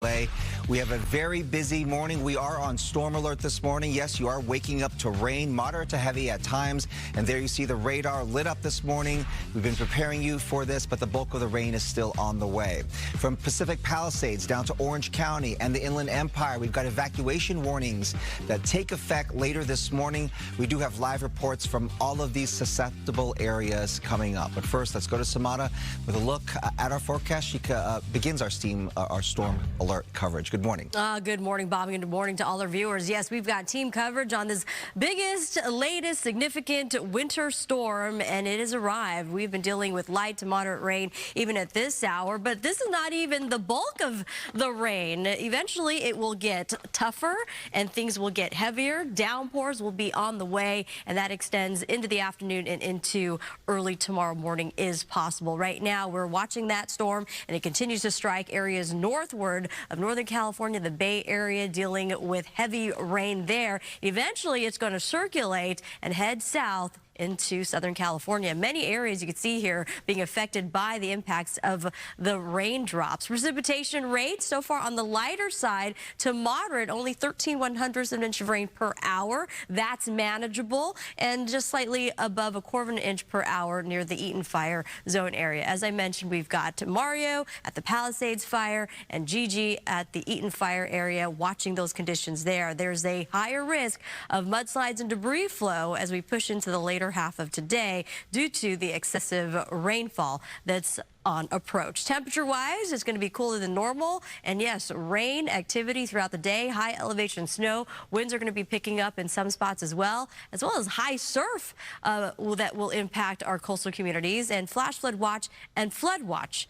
We have a very busy morning. We are on storm alert this morning. Yes, you are waking up to rain, moderate to heavy at times. And there you see the radar lit up this morning. We've been preparing you for this, but the bulk of the rain is still on the way. From Pacific Palisades down to Orange County and the Inland Empire, we've got evacuation warnings that take effect later this morning. We do have live reports from all of these susceptible areas coming up. But first, let's go to Samara with a look at our forecast. She begins our storm alert coverage. Good morning. Good morning, Bobby, and good morning to all our viewers. Yes, we've got team coverage on this biggest, latest, significant winter storm, and it has arrived. We've been dealing with light to moderate rain even at this hour, but this is not even the bulk of the rain. Eventually, it will get tougher, and things will get heavier. Downpours will be on the way, and that extends into the afternoon and into early tomorrow morning is possible. Right now, we're watching that storm, and it continues to strike areas northward of Northern California, the Bay Area, dealing with heavy rain there. Eventually, it's going to circulate and head south into Southern California. Many areas you can see here being affected by the impacts of the raindrops. Precipitation rates so far on the lighter side to moderate, only 13/100ths of an inch of rain per hour. That's manageable, and just slightly above a quarter of an inch per hour near the Eaton Fire Zone area. As I mentioned, we've got Mario at the Palisades Fire and Gigi at the Eaton Fire area, watching those conditions there. There's a higher risk of mudslides and debris flow as we push into the later half of today due to the excessive rainfall that's on approach. Temperature-wise, it's going to be cooler than normal, and yes, rain activity throughout the day, high elevation snow. Winds are going to be picking up in some spots as well as high surf that will impact our coastal communities, and flash flood watch and flood watch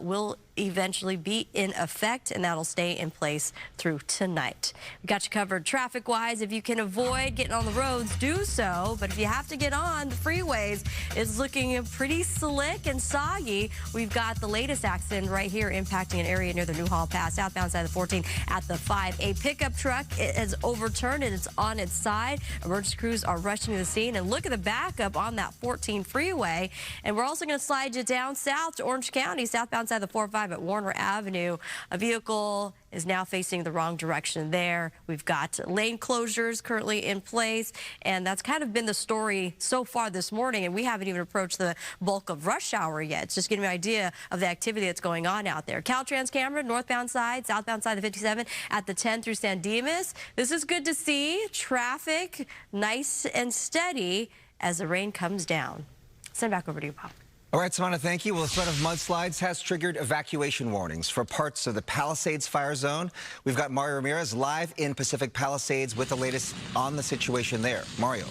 will eventually be in effect, and that'll stay in place through tonight. We got you covered traffic-wise. If you can avoid getting on the roads, do so, but if you have to get on the freeways, it's looking pretty slick and soggy. We've got the latest accident right here impacting an area near the Newhall Pass, southbound side of the 14 at the 5. A pickup truck has overturned and it's on its side. Emergency crews are rushing to the scene, and look at the backup on that 14 freeway. And we're also going to slide you down south to Orange County, southbound side of the 405 at Warner Avenue. A vehicle is now facing the wrong direction there. We've got lane closures currently in place, and that's kind of been the story so far this morning, and we haven't even approached the bulk of rush hour yet. It's just giving you an idea of the activity that's going on out there. Caltrans camera, northbound side, southbound side of the 57 at the 10 through San Dimas. This is good to see. Traffic nice and steady as the rain comes down. Send it back over to you, Bob. All right, Samana, thank you. Well, the threat of mudslides has triggered evacuation warnings for parts of the Palisades fire zone. We've got Mario Ramirez live in Pacific Palisades with the latest on the situation there. Mario.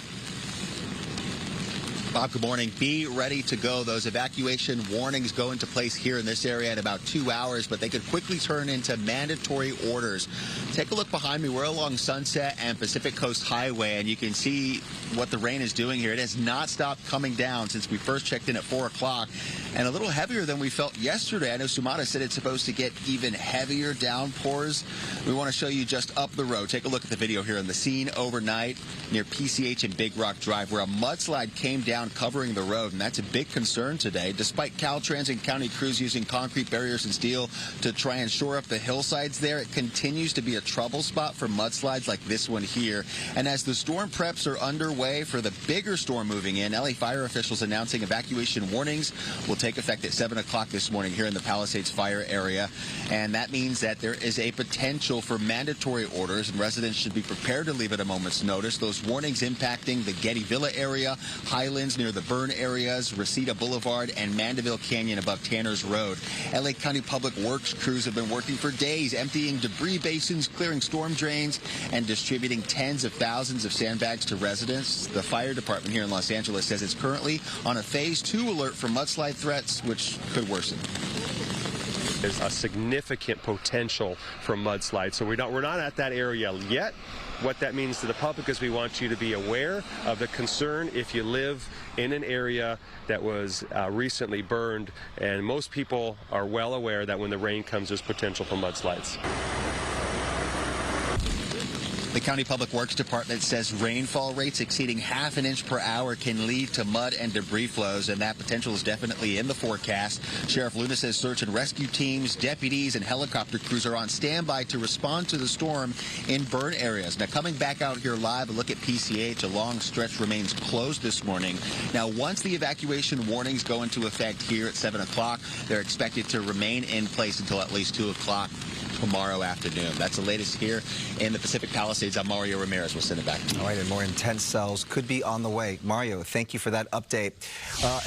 Bob, good morning. Be ready to go. Those evacuation warnings go into place here in this area in about 2 hours, but they could quickly turn into mandatory orders. Take a look behind me. We're along Sunset and Pacific Coast Highway, and you can see what the rain is doing here. It has not stopped coming down since we first checked in at 4 o'clock, and a little heavier than we felt yesterday. I know Sumata said it's supposed to get even heavier downpours. We want to show you just up the road. Take a look at the video here on the scene overnight near PCH and Big Rock Drive, where a mudslide came down covering the road, and that's a big concern today. Despite Caltrans and county crews using concrete barriers and steel to try and shore up the hillsides there, it continues to be a trouble spot for mudslides like this one here. And as the storm preps are underway for the bigger storm moving in, LA fire officials announcing evacuation warnings will take effect at 7 o'clock this morning here in the Palisades fire area. And that means that there is a potential for mandatory orders, and residents should be prepared to leave at a moment's notice. Those warnings impacting the Getty Villa area, Highlands near the Burn areas, Reseda Boulevard, and Mandeville Canyon above Tanner's Road. LA County Public Works crews have been working for days, emptying debris basins, clearing storm drains, and distributing tens of thousands of sandbags to residents. The fire department here in Los Angeles says it's currently on a phase 2 alert for mudslide threats, which could worsen. There's a significant potential for mudslides, so we're not at that area yet. What that means to the public is we want you to be aware of the concern if you live in an area that was recently burned, and most people are well aware that when the rain comes, there's potential for mudslides. The County Public Works Department says rainfall rates exceeding ½ an inch per hour can lead to mud and debris flows, and that potential is definitely in the forecast. Sheriff Luna says search and rescue teams, deputies, and helicopter crews are on standby to respond to the storm in burn areas. Now, coming back out here live, a look at PCH. A long stretch remains closed this morning. Now, once the evacuation warnings go into effect here at 7 o'clock, they're expected to remain in place until at least 2 o'clock tomorrow afternoon. That's the latest here in the Pacific Palisades. I'm Mario Ramirez. We'll send it back to you. All right, and more intense cells could be on the way. Mario, thank you for that update.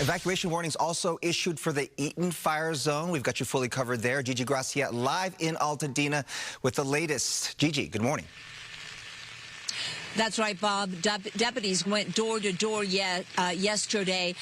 Evacuation warnings also issued for the Eaton fire zone. We've got you fully covered there. Gigi Gracia live in Altadena with the latest. Gigi, good morning. That's right, Bob. Deputies went door to door yesterday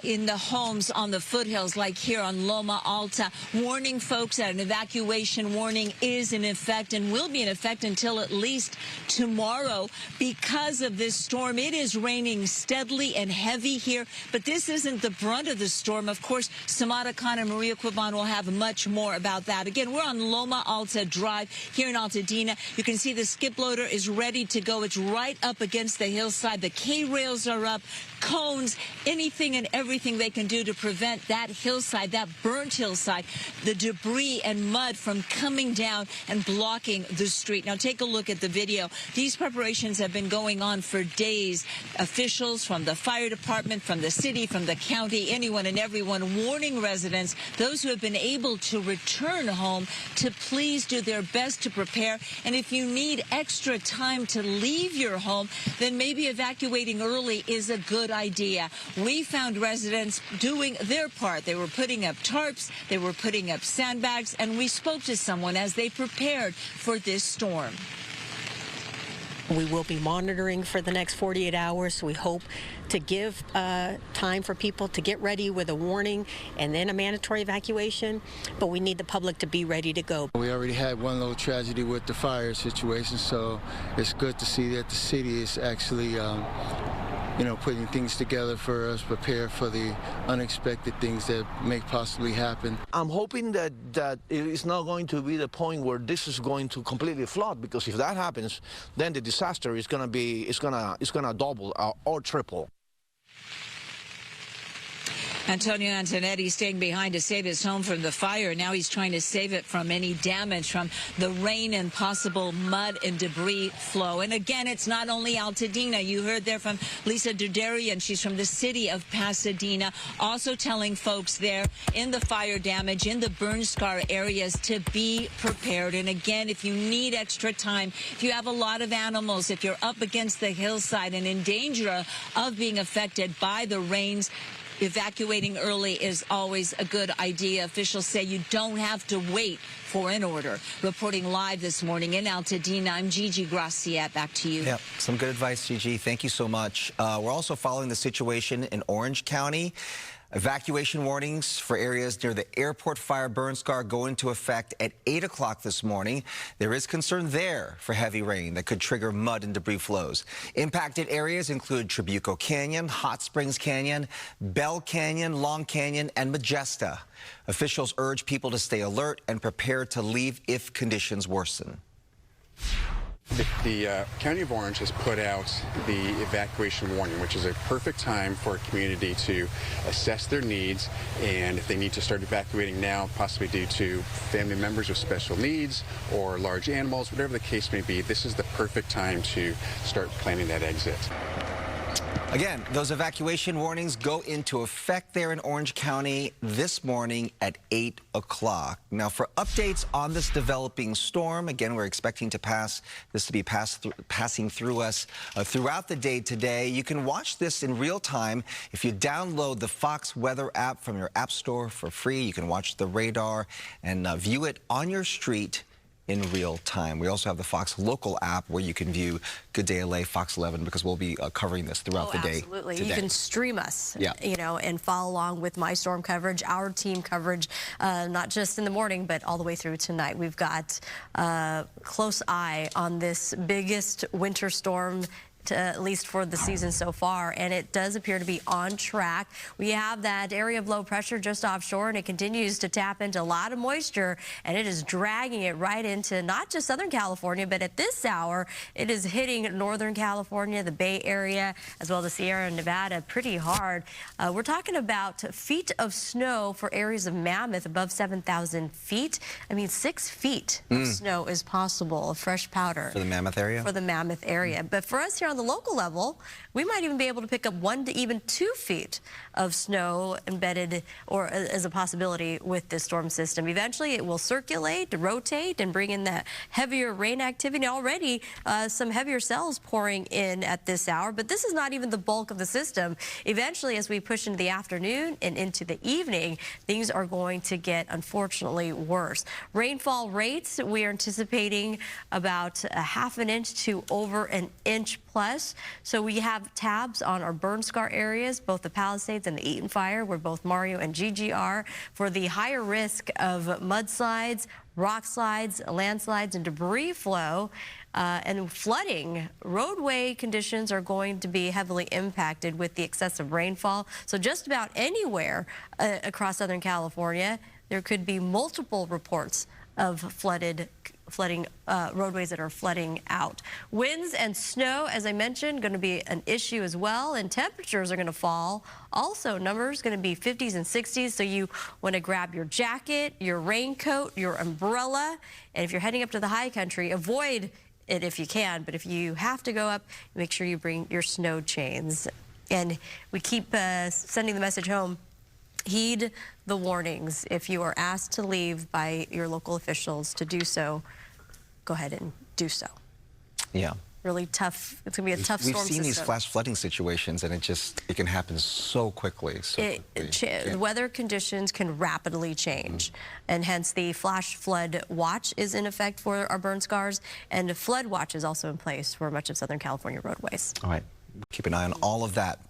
in the homes on the foothills, like here on Loma Alta, warning folks that an evacuation warning is in effect and will be in effect until at least tomorrow because of this storm. It is raining steadily and heavy here, but this isn't the brunt of the storm. Of course, Samara Khan and Maria Quiban will have much more about that. Again, we're on Loma Alta Drive here in Altadena. You can see the skip loader is ready to go. It's right up against the hillside. The K-rails are up, cones, anything and everything they can do to prevent that hillside, that burnt hillside, the debris and mud from coming down and blocking the street. Now take a look at the video. These preparations have been going on for days. Officials from the fire department, from the city, from the county, anyone and everyone warning residents, those who have been able to return home, to please do their best to prepare. And if you need extra time to leave your home, then maybe evacuating early is a good idea. We found residents doing their part. They were putting up tarps, they were putting up sandbags, and we spoke to someone as they prepared for this storm. We will be monitoring for the next 48 hours. We hope to give time for people to get ready with a warning and then a mandatory evacuation, but we need the public to be ready to go. We already had one little tragedy with the fire situation, so it's good to see that the city is actually putting things together for us, prepare for the unexpected things that may possibly happen. I'm hoping that it's not going to be the point where this is going to completely flood, because if that happens, then the disaster is going to be, it's going to double or triple. Antonio Antonetti staying behind to save his home from the fire. Now he's trying to save it from any damage from the rain and possible mud and debris flow. And again, it's not only Altadena. You heard there from Lisa Derderian. She's from the city of Pasadena, also telling folks there in the fire damage, in the burn scar areas, to be prepared. And again, if you need extra time, if you have a lot of animals, if you're up against the hillside and in danger of being affected by the rains, evacuating early is always a good idea. Officials say you don't have to wait for an order. Reporting live this morning in Altadena, I'm Gigi Gracia. Back to you. Yeah, some good advice, Gigi. Thank you so much. We're also following the situation in Orange County. Evacuation warnings for areas near the airport fire burn scar go into effect at 8 o'clock this morning. There is concern there for heavy rain that could trigger mud and debris flows. Impacted areas include Trabuco Canyon, Hot Springs Canyon, Bell Canyon, Long Canyon, and Majesta. Officials urge people to stay alert and prepare to leave if conditions worsen. The County of Orange has put out the evacuation warning, which is a perfect time for a community to assess their needs, and if they need to start evacuating now, possibly due to family members with special needs or large animals, whatever the case may be, this is the perfect time to start planning that exit. Again, those evacuation warnings go into effect there in Orange County this morning at 8 o'clock. Now, for updates on this developing storm, again, we're expecting this to be passing through us throughout the day today. You can watch this in real time if you download the Fox Weather app from your app store for free. You can watch the radar and view it on your street in real time. We also have the Fox Local app where you can view Good Day LA, Fox 11, because we'll be covering this throughout the day. Absolutely. Today. You can stream us, and follow along with my storm coverage, our team coverage, not just in the morning, but all the way through tonight. We've got a close eye on this biggest winter storm at least for the season so far, and it does appear to be on track. We have that area of low pressure just offshore, and it continues to tap into a lot of moisture, and it is dragging it right into not just Southern California, but at this hour, it is hitting Northern California, the Bay Area, as well as Sierra Nevada pretty hard. We're talking about feet of snow for areas of Mammoth above 7,000 feet. I mean, 6 feet of snow is possible, of fresh powder. For the Mammoth area? For the Mammoth area. But for us here on the local level, we might even be able to pick up 1 to even 2 feet of snow embedded or as a possibility with this storm system. Eventually, it will circulate, rotate, and bring in that heavier rain activity. Already, some heavier cells pouring in at this hour, but this is not even the bulk of the system. Eventually, as we push into the afternoon and into the evening, things are going to get, unfortunately, worse. Rainfall rates, we are anticipating about a ½ an inch to over an inch plus. So we have tabs on our burn scar areas, both the Palisades and the Eaton Fire, where both Mario and Gigi are, for the higher risk of mudslides, rock slides, landslides, and debris flow. And flooding. Roadway conditions are going to be heavily impacted with the excessive rainfall. So just about anywhere across Southern California, there could be multiple reports of flooding roadways that are flooding out. Winds and snow, as I mentioned, going to be an issue as well, and temperatures are going to fall. Also, numbers going to be 50s and 60s, so you want to grab your jacket, your raincoat, your umbrella, and if you're heading up to the high country, avoid it if you can, but if you have to go up, make sure you bring your snow chains. And we keep sending the message home. Heed the warnings. If you are asked to leave by your local officials to do so, go ahead and do so. Yeah. Really tough. It's going to be a tough storm system. We've seen these flash flooding situations, and it can happen so quickly. The weather conditions can rapidly change, and hence the flash flood watch is in effect for our burn scars, and a flood watch is also in place for much of Southern California roadways. All right. Keep an eye on all of that.